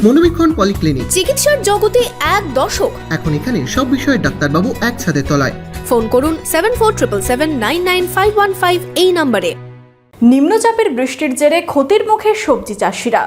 মনোবীক্ষণ polyclinic, চিকিৎসার জগতে এক দশক। এখন এখানে সব বিষয়ে ডাক্তারবাবু এক ছাদের তলায়। ফোন করুন 7477799515 এই নম্বরে। নিম্নচাপের বৃষ্টির জেরে ক্ষতির মুখে সবজি চাষিরা।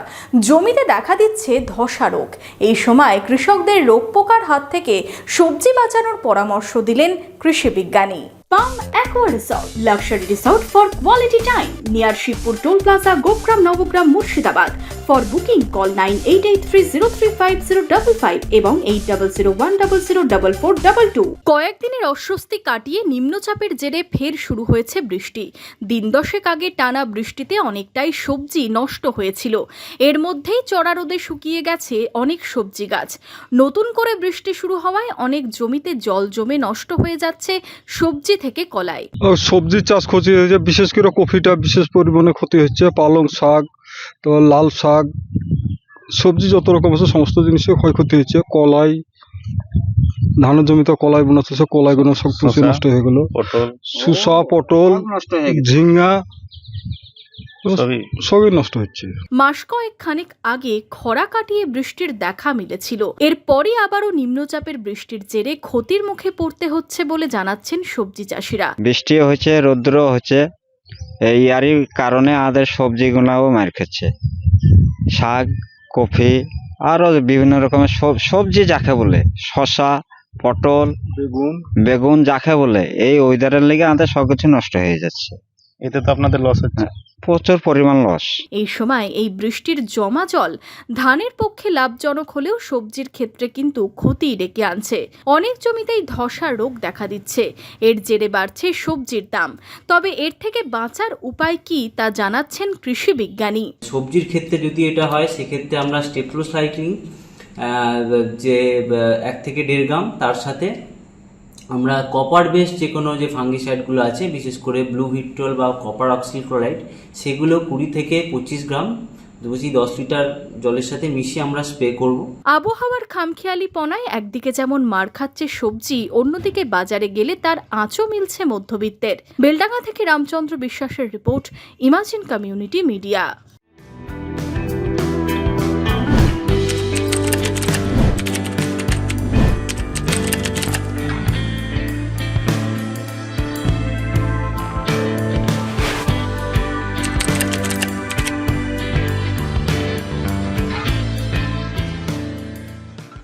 জমিতে দেখা দিচ্ছে ধসা রোগ। এই সময় কৃষকদের রোগ পোকার হাত থেকে সবজি বাঁচানোর পরামর্শ দিলেন কৃষি বিজ্ঞানী। Palm Aqua resort, luxury resort for quality time, near Shibpur toll plaza, Gopgram, Nabagram, Murshidabad. For booking call 9883035055 এবং 8001004422। কয়েকদিনের অস্বস্তি কাটিয়ে নিম্নচাপের জেরে ফের শুরু হয়েছে বৃষ্টি। দিন দশেক আগে টানা বৃষ্টিতে অনেকটাই সবজি নষ্ট হয়েছিল। এর মধ্যেই চড়া রোদে শুকিয়ে গেছে অনেক সবজি গাছ। নতুন করে বৃষ্টি শুরু হওয়ায় অনেক জমিতে জল জমে নষ্ট হয়ে যাচ্ছে সবজি থেকে কলাই। সবজির চাষ ক্ষতি হয়েছে, বিশেষ করে কফিটা বিশেষ পরিমাণে ক্ষতি হচ্ছে। পালং শাক, তো লাল শাক, সবজি যত রকম আছে সমস্ত জিনিসের ক্ষয়ক্ষতি হচ্ছে। কলাই, ধানের জমিতে কলাই বোনা ছিল, কলাইগুলো সব পুষে নষ্ট হয়ে গেল। শসা, পটল, ঝিঙ্গা সবই নষ্ট হচ্ছে। মাস কয়েক খানেক আগে খরা কাটিয়ে বৃষ্টির দেখা মিলেছিল। এরপরই আবারও নিম্নচাপের বৃষ্টির জেরে ক্ষতির মুখে পড়তে হচ্ছে বলে জানাচ্ছেন সবজি চাষিরা। বৃষ্টি হচ্ছে, রৌদ্র হচ্ছে, এরই কারণে আমাদের সবজিগুলাও মার খাচ্ছে। শাক, কফি আরও বিভিন্ন রকমের সবজি যাকে বলে, শসা, পটল, বেগুন যাকে বলে, এই ওয়েদারের লেগে আমাদের সবকিছু নষ্ট হয়ে যাচ্ছে। এতে তো আপনাদের লস হচ্ছে, প্রচুর পরিমাণ লস। এই সময় এই বৃষ্টির জমা জল ধানের পক্ষে লাভজনক হলেও সবজির ক্ষেত্রে কিন্তু ক্ষতি ডেকে আনছে। অনেক জমিতেই ধসা রোগ দেখা দিচ্ছে। এর জেরে বাড়ছে সবজির দাম। তবে এর থেকে বাঁচার উপায় কি তা জানাচ্ছেন কৃষি বিজ্ঞানী। সবজির ক্ষেত্রে যদি এটা হয় সেক্ষেত্রে আমরা স্টেপ্টোসাইক্লিন যে 1 থেকে 1.5 গ্রাম, তার সাথে আমরা কপার বেস যে কোনো যে ফাঙ্গিসাইডগুলো আছে, বিশেষ করে ব্লু ভিট্রল বা কপার অক্সিক্লোরাইড, সেগুলো 20 থেকে 25 গ্রাম 10 লিটার জলের সাথে মিশিয়ে আমরা স্প্রে করব। আবহাওয়ার খামখেয়ালিপনায় একদিকে যেমন মার খাচ্ছে সবজি, অন্যদিকে বাজারে গেলে তার আঁচও মিলছে মধ্যবিত্তের। বেলডাঙ্গা থেকে রামচন্দ্র বিশ্বাসের রিপোর্ট, ইমাজিন কমিউনিটি মিডিয়া।